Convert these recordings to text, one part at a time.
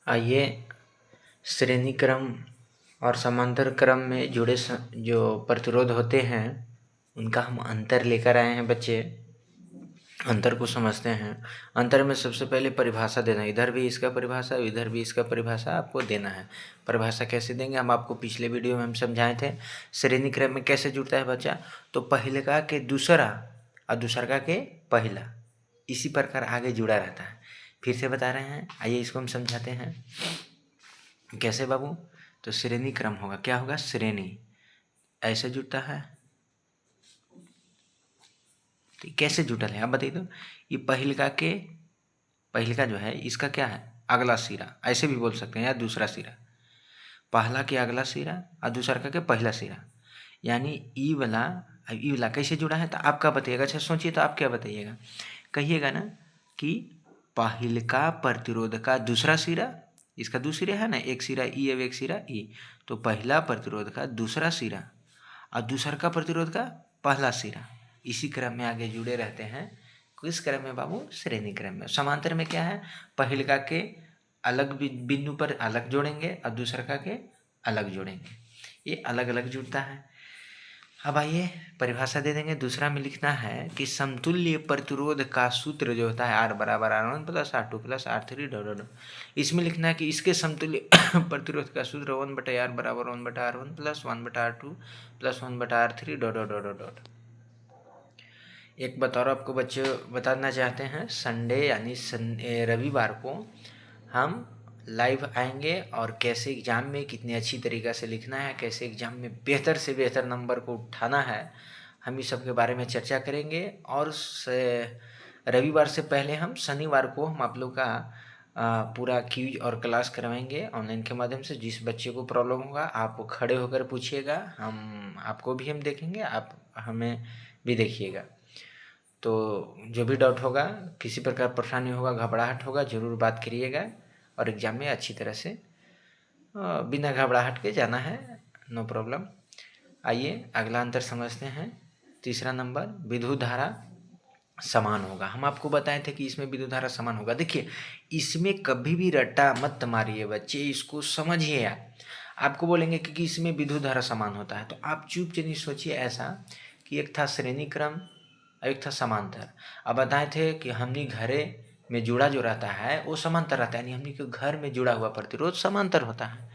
आइए श्रेणी क्रम और समांतर क्रम में जुड़े जो प्रतिरोध होते हैं उनका हम अंतर लेकर आए हैं बच्चे। अंतर को समझते हैं। अंतर में सबसे पहले परिभाषा देना, इधर भी इसका परिभाषा इधर भी इसका परिभाषा आपको देना है। परिभाषा कैसे देंगे हम आपको पिछले वीडियो में हम समझाए थे। श्रेणी क्रम में कैसे जुड़ता है बच्चा, तो पहले का के दूसरा और दूसरा का के पहला, इसी प्रकार आगे जुड़ा रहता है। फिर से बता रहे हैं, आइए इसको हम समझाते हैं। कैसे बाबू, तो श्रेणी क्रम होगा, क्या होगा, श्रेणी ऐसे जुड़ता है। तो कैसे जुटल है आप बताइए तो। ये पहिलका जो है इसका क्या है, अगला सिरा, ऐसे भी बोल सकते हैं, या दूसरा सिरा। पहला के अगला सिरा और दूसरा के पहला सिरा, यानी ई वाला कैसे जुड़ा है तो आपका बताइएगा। अच्छा सोचिए तो आप क्या बताइएगा, कहिएगा ना कि पहिलका प्रतिरोध का दूसरा सिरा, इसका दूसरा है ना, एक सिरा ई और एक सिरा ई, तो पहला प्रतिरोध का दूसरा सिरा और दूसरा का प्रतिरोध का पहला सिरा, इसी क्रम में आगे जुड़े रहते हैं। किस क्रम में बाबू, श्रेणी क्रम में। समांतर में क्या है, पहिलका के अलग बिंदु पर अलग जोड़ेंगे और दूसरा का के अलग जोड़ेंगे, ये अलग अलग जुड़ता है। अब आइए परिभाषा दे देंगे। दूसरा में लिखना है कि समतुल्य प्रतिरोध का सूत्र जो होता है R बराबर R1 plus R2 plus R3 dot dot. इसमें लिखना है कि इसके समतुल्य प्रतिरोध का सूत्र 1/R बराबर 1/R1 plus 1/R2 plus 1/R3 dot dot dot dot. एक बात और आपको बच्चे बताना चाहते हैं, संडे यानी रविवार को हम लाइव आएंगे और कैसे एग्ज़ाम में कितनी अच्छी तरीक़ा से लिखना है, कैसे एग्ज़ाम में बेहतर से बेहतर नंबर को उठाना है, हम इस सब के बारे में चर्चा करेंगे। और रविवार से पहले हम शनिवार को हम आप लोग का पूरा क्विज और क्लास करवाएंगे ऑनलाइन के माध्यम से। जिस बच्चे को प्रॉब्लम होगा आप खड़े होकर पूछिएगा, हम आपको भी हम देखेंगे, आप हमें भी देखिएगा। तो जो भी डाउट होगा, किसी प्रकार परेशानी होगा, घबराहट होगा, ज़रूर बात करिएगा और एग्ज़ाम में अच्छी तरह से बिना घबराहट के जाना है, नो प्रॉब्लम। आइए अगला अंतर समझते हैं। तीसरा नंबर, विद्युत धारा समान होगा। हम आपको बताए थे कि इसमें विद्युत धारा समान होगा। देखिए इसमें कभी भी रट्टा मत मारिए बच्चे, इसको समझिए। आपको बोलेंगे कि इसमें विद्युत धारा समान होता है, तो आप चुपचाप सोचिए ऐसा कि एक था श्रेणी क्रम, एक था समांतर। अब बताए थे कि हमने घरे में जुड़ा जो रहता है वो समांतर रहता है, यानी हमने के घर में जुड़ा हुआ प्रतिरोध समांतर होता है।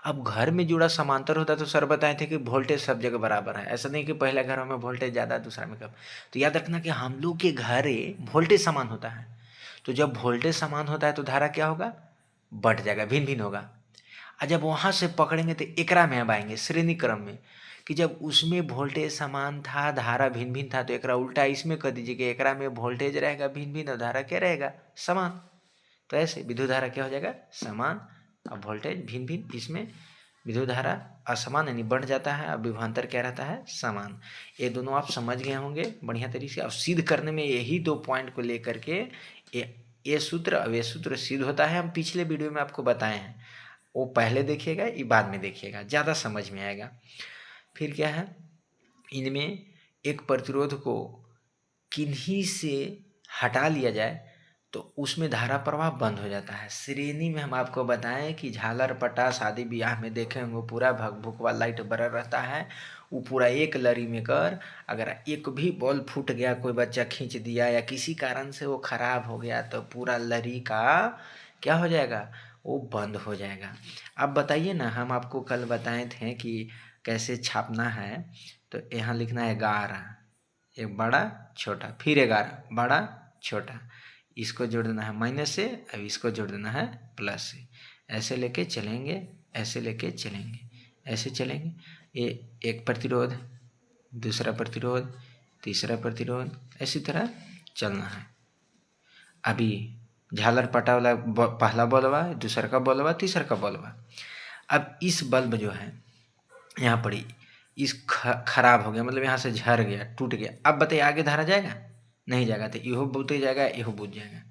अब घर में जुड़ा समांतर होता है तो सर बताए थे कि वोल्टेज सब जगह बराबर है, ऐसा नहीं कि पहले घरों में वोल्टेज ज़्यादा दूसरा में कम। तो याद रखना कि हम लोग के घरे वोल्टेज समान होता है, तो जब वोल्टेज समान होता है तो धारा क्या होगा, बढ़ जाएगा, भिन्न भिन्न होगा। और जब वहाँ से पकड़ेंगे तो एकरा में अब आएंगे श्रेणी क्रम में, कि जब उसमें वोल्टेज समान था, धारा भिन्न भिन्न था, तो एकरा उल्टा इसमें कर दीजिए कि एकरा में वोल्टेज रहेगा भिन्न भिन्न और धारा क्या रहेगा, समान। तो ऐसे विद्युत धारा क्या हो जाएगा, समान, और वोल्टेज भिन्न भिन्न, इसमें विद्युत धारा असमान यानी बढ़ जाता है, और विभवांतर क्या रहता है, समान। ये दोनों आप समझ गए होंगे बढ़िया तरीके से। अब सिद्ध करने में यही 2 पॉइंट को लेकर के ये सूत्र और ये सूत्र सिद्ध होता है। हम पिछले वीडियो में आपको बताए हैं, वो पहले देखिएगा, ये बाद में देखिएगा, ज़्यादा समझ में आएगा। फिर क्या है, इनमें एक प्रतिरोध को किन्हीं से हटा लिया जाए तो उसमें धारा प्रवाह बंद हो जाता है। श्रेणी में हम आपको बताएं कि झालर पटा शादी ब्याह में देखे होंगे, पूरा भग भुकवा लाइट बरल रहता है, वो पूरा एक लरी में कर, अगर एक भी बॉल फूट गया, कोई बच्चा खींच दिया या किसी कारण से वो खराब हो गया, तो पूरा लरी का क्या हो जाएगा, वो बंद हो जाएगा। अब बताइए ना, हम आपको कल बताए थे कि कैसे छापना है, तो यहाँ लिखना है 11, एक बड़ा छोटा, फिर 11 बड़ा छोटा, इसको जोड़ देना है माइनस से, अब इसको जोड़ देना है प्लस से। ऐसे लेके चलेंगे, ऐसे लेके चलेंगे, ऐसे चलेंगे। ये एक प्रतिरोध, दूसरा प्रतिरोध, तीसरा प्रतिरोध, इसी तरह चलना है। अभी झालर पटा वाला पहला बल्ब, दूसरा का बल्ब, तीसरा का बल्ब। अब इस बल्ब जो है यहाँ पड़ी, इस खराब हो गया, मतलब यहाँ से झड़ गया, टूट गया। अब बताइए आगे धारा जाएगा, नहीं जाएगा, तो इहो बुझ जाएगा, इहो बुझ जाएगा।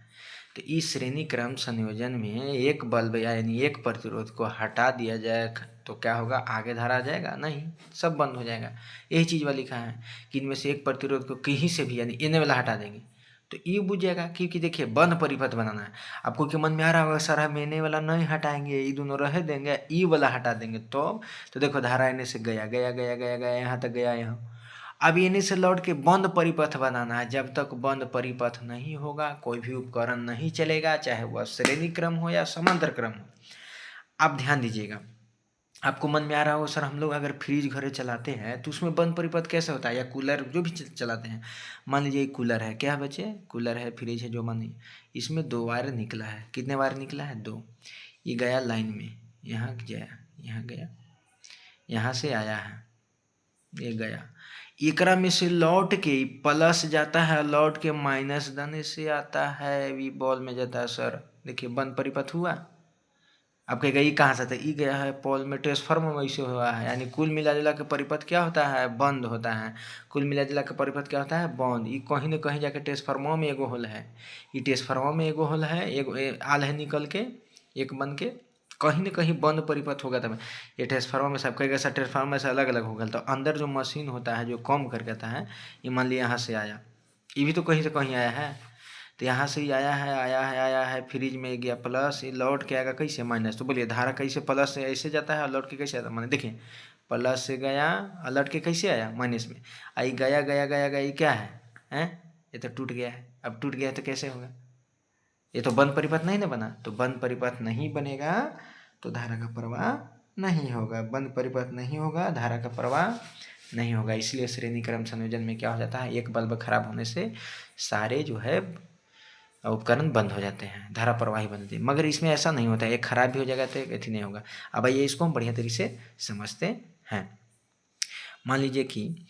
तो इस श्रेणी क्रम संयोजन में एक बल्ब यानी एक प्रतिरोध को हटा दिया जाए तो क्या होगा, आगे धारा आ जाएगा, नहीं, सब बंद हो जाएगा। यही चीज़ वाला लिखा है कि इनमें से एक प्रतिरोध को कहीं से भी यानी इन्हें वाला हटा देंगे तो ई बुझेगा, क्योंकि देखिए बंद परिपथ बनाना है। आपको के मन में आ रहा होगा सर हम एने वाला नहीं हटाएंगे, ये दोनों रह देंगे, ई वाला हटा देंगे तो देखो धारा एने से गया गया गया गया गया यहाँ तक गया यहाँ। अब एने से लौट के बंद परिपथ बनाना है। जब तक बंद परिपथ नहीं होगा कोई भी उपकरण नहीं चलेगा, चाहे वह श्रेणी क्रम हो या समांतर क्रम हो। आप ध्यान दीजिएगा, आपको मन में आ रहा हो सर हम लोग अगर फ्रिज घरे चलाते हैं तो उसमें बंद परिपथ कैसे होता है, या कूलर जो भी चलाते हैं। मान लीजिए कूलर है, क्या बच्चे, कूलर है, फ्रिज है, जो मानिए इसमें 2 वायर निकला है। कितने वायर निकला है, 2। ये गया लाइन में, यहाँ गया, यहाँ गया, यहाँ से आया है, ये गया, एकरा में से लौट के प्लस जाता है, लौट के माइनस देने से आता है, वी बॉल में जाता है। सर देखिए बंद परिपथ हुआ। अब कहेगा ई कहाँ से था, ई गया है पोल में, ट्रांसफार्मर में ऐसे हुआ है। यानी कुल मिला जुला के परिपथ क्या होता है, बंद होता है। कुल मिला जुला के परिपथ क्या होता है, बंद। ये कहीं न कहीं जाके ट्रांसफार्मर में एगो होल है, ये ट्रांसफार्मर में एगो होल है, एगो आल है निकल के एक बन के कहीं न कहीं बंद परिपथ होगा। तब ये ट्रांसफार्मर में सब कहेगा सर ट्रांसफार्मर से अलग अलग होगा। तो अंदर जो मशीन होता है जो कम कर देता है, ये मान लिया यहाँ से आया, ये भी तो कहीं से कहीं आया है। तो यहाँ से ही आया है, फ्रिज में गया प्लस, ये लौट के आएगा कैसे, माइनस। तो बोलिए धारा कैसे प्लस से ऐसे जाता है और लौट के कैसे आता है, माने देखिए प्लस से गया और लौट के कैसे आया, माइनस में। आई गया गया गया गया, ये क्या है, ये तो टूट गया है। अब टूट गया तो कैसे होगा, ये तो बंद परिपथ नहीं ना बना। तो बंद परिपथ नहीं बनेगा तो धारा का प्रवाह नहीं होगा, बंद परिपथ नहीं होगा, धारा का प्रवाह नहीं होगा। इसलिए श्रेणी क्रम संयोजन में क्या हो जाता है, एक बल्ब खराब होने से सारे जो है उपकरण बंद हो जाते हैं, धारा प्रवाही बंद होती है। मगर इसमें ऐसा नहीं होता है, एक खराब भी हो जाएगा तो एक नहीं होगा। अब आइए इसको हम बढ़िया तरीके से समझते हैं। मान लीजिए कि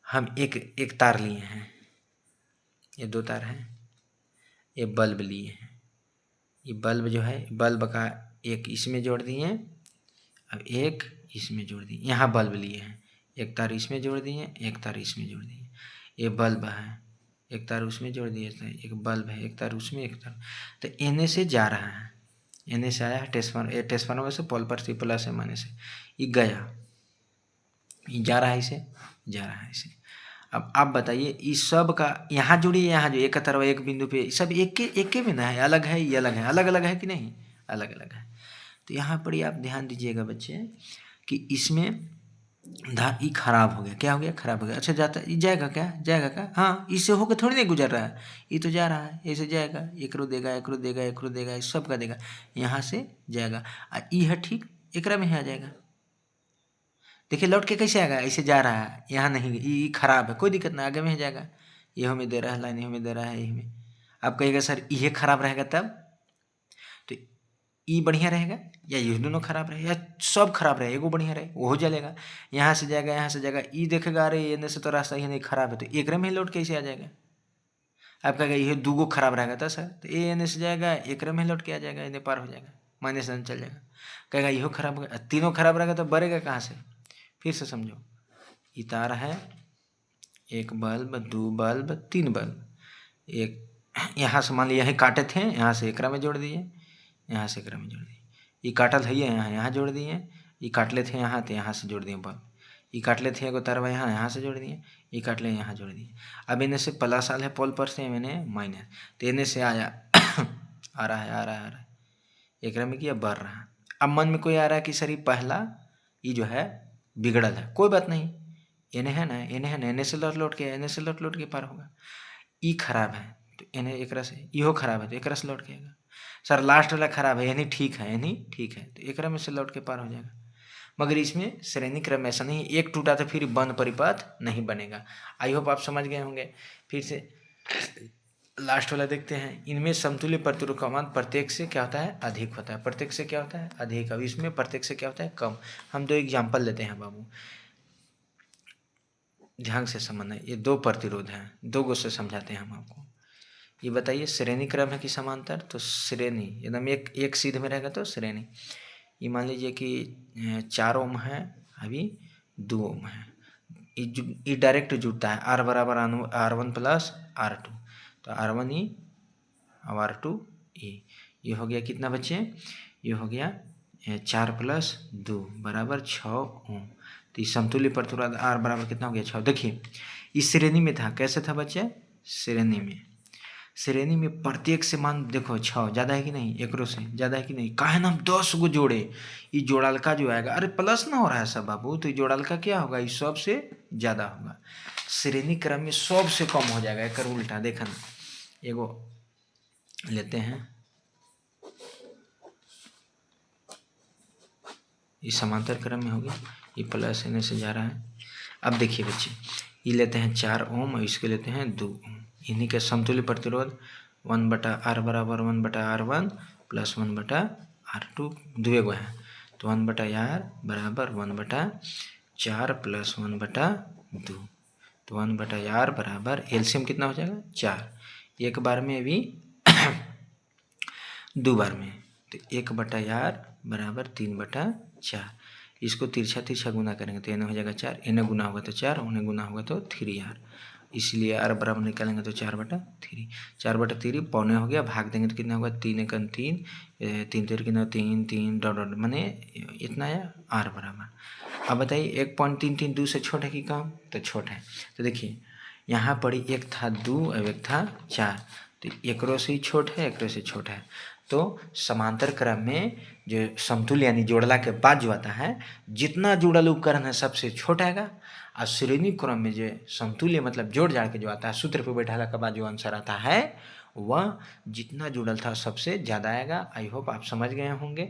हम एक तार लिए हैं, ये 2 तार हैं, ये बल्ब लिए हैं। ये बल्ब जो है, बल्ब का एक इसमें जोड़ दिए, अब एक इसमें जोड़ दिए। यहाँ बल्ब लिए हैं, एक तार इसमें जोड़ दिए, एक तार इसमें जोड़ दिए। ये बल्ब है, एक तार उसमें जोड़ दिए थे, एक बल्ब है, एक तार उसमें, एक तार। तो एने से जा रहा है, एने से आया है ट्रांसफार्मर से पोल पर से प्लस है माइनस से, ये गया, ये जा रहा है, इसे जा रहा है इसे। अब आप बताइए इस सब का यहाँ जोड़िए, यहाँ जो एक तरफ एक बिंदु पे सब एक के बिना है, अलग है, ये अलग है, अलग अलग है कि नहीं, अलग अलग है। तो यहाँ पर ही आप ध्यान दीजिएगा बच्चे कि इसमें ई खराब हो गया, क्या हो गया, खराब हो गया। अच्छा जाता ये जाएगा क्या, जाएगा क्या, हाँ इससे होकर थोड़ी नहीं गुजर रहा है, ये तो जा रहा है, ऐसे जाएगा, एक रो देगा, एक रो देगा, एक रो देगा, सब का देगा, यहाँ से जाएगा। ई है ठीक, एकरा में आ जाएगा। देखिए लौट के कैसे आएगा, ऐसे जा रहा है, यहाँ नहीं, ये खराब है, कोई दिक्कत नहीं, आगे में जाएगा। ये हमें दे रहा है लाइन, हमें दे रहा है, यही में। आप कहिएगा सर ये खराब रहेगा तब, तो ई बढ़िया रहेगा या ये दोनों खराब रहे, या सब खराब रहे, एगो बढ़िया रहे, वो जलेगा। यहाँ से जाएगा, यहाँ से जाएगा, ई देखेगा अरे एने से तो रास्ता ही नहीं खराब है, तो एक में ही लौट कैसे आ जाएगा। आप कहेगा ये 2 खराब रहेगा था सर, तो ए एने से जाएगा, एक में ही लौट के आ जाएगा, इन्हें पार हो जाएगा, माइनस चल जाएगा। कहेगा यहो खराब हो गया, तीनों खराब रहेगा तो बढ़ेगा कहाँ से, फिर से समझो। ये तार है, एक बल्ब, 2 बल्ब, 3 बल्ब, एक यहाँ से मान लिया यही काटे थे, यहाँ से एकरा में जोड़ दिए, यहाँ से एकरा में जोड़ दिए। ये काटल है यहाँ जोड़ दिए, ये काटले थे यहाँ तो यहाँ से जोड़ दिए बल्ब। ये काटले थे एगो तारवा यहाँ से जोड़ दिए, ये काटले यहाँ जोड़ दिए। अब इन्हें से प्लस आल है पोल पर से, मैंने माइनस, तो इन्हें से आया आ रहा है, एकरा में किया बढ़ रहा है। अब मन में कोई आ रहा है कि सर ये पहला ये जो है बिगड़ल है, कोई बात नहीं, इन्हें है ना, इन्हें से लौट के, इन्हें से लौट के पार होगा। ई खराब है तो इन्हें एकरा से, इहो खराब है तो एकरा से लौट के आएगा। सर लास्ट वाला खराब है, यानी ठीक है तो एकरा में से लौट के पार हो जाएगा। मगर इसमें श्रेणी क्रम ऐसा नहीं, एक टूटा तो फिर बंद परिपथ नहीं बनेगा। आई होप आप समझ गए होंगे। फिर से लास्ट वाला देखते हैं। इनमें समतुल्य प्रतिरोध का मान प्रत्येक से क्या होता है, अधिक होता है। प्रत्येक से क्या होता है, अधिक। अब इसमें प्रत्येक से क्या होता है, कम। हम 2 एग्जाम्पल लेते हैं बाबू, ध्यान से समझना। ये 2 प्रतिरोध हैं, 2 गो से समझाते हैं हम आपको। ये बताइए श्रेणी क्रम है कि समांतर, तो श्रेणी एकदम एक सीध में रहेगा तो श्रेणी। ये मान लीजिए कि 4 ओम है, अभी 2 ओम है, ये डायरेक्ट जुड़ता है, R बराबर R1 प्लस R2, तो R1 ई और R2 ई। ये हो गया कितना बच्चे, ये हो गया 4 प्लस 2 बराबर 6 ओम। तो इस समतुल्य प्रतिरोध R बराबर कितना हो गया, 6। देखिए इस श्रेणी में था, कैसे था बच्चे, श्रेणी में, श्रेणी में प्रत्येक से मान देखो 6 ज़्यादा है कि नहीं, एकरो से ज़्यादा है कि नहीं, काहे ना हम 10 गो जोड़े, ये जोड़लका जो आएगा, अरे प्लस ना हो रहा है सब बाबू, तो ये जोड़लका क्या होगा, ये सबसे ज़्यादा होगा। श्रेणी क्रम में सबसे कम हो जाएगा, एक उल्टा देखा ना। एगो लेते हैं, ये समांतर क्रम में हो गया, ये प्लस एन से जा रहा है। अब देखिए बच्चे, ये लेते हैं 4 ओम और इसके लेते हैं 2 ओम, इन्हीं के समतुल्य प्रतिरोध 1/R बराबर 1/R1 प्लस 1/R2, दुए गो है, तो 1/R बराबर 1/4 प्लस 1/2, तो 1/R बराबर एलसीएम कितना हो जाएगा 4, एक बार में भी 2 बार में, तो 1/R बराबर 3/4, इसको तिरछा तिरछा गुना करेंगे तो इन्हें हो जाएगा 4, इन्हें गुना होगा तो 4, उन्हें गुना होगा तो 3R, इसलिए R बराबर निकालेंगे तो 4/3, 4/3 पौने हो गया, भाग देंगे तो कितना होगा 3 एकन 3, 3 तेर कितना 3 3 डॉट डॉट, मैंने इतना आया R बराबर। अब बताइए 1.33 2 से छोटा है कि कम, तो छोटा है। तो देखिए यहाँ पर एक था 2 और एक था 4, तो एकरो से ही छोट है, एकरो से छोटा है। तो समांतर क्रम में जो समतुल्य यानी जोड़ला के बाद जो आता है, जितना जुड़ल उपकरण है सबसे छोटा आएगा, और श्रेणी क्रम में जो समतुल्य मतलब जोड़ जाड़ के जो आता है, सूत्र पे बैठाला के बाद जो आंसर आता है वह जितना जुड़ल था सबसे ज़्यादा आएगा। आई होप आप समझ गए होंगे।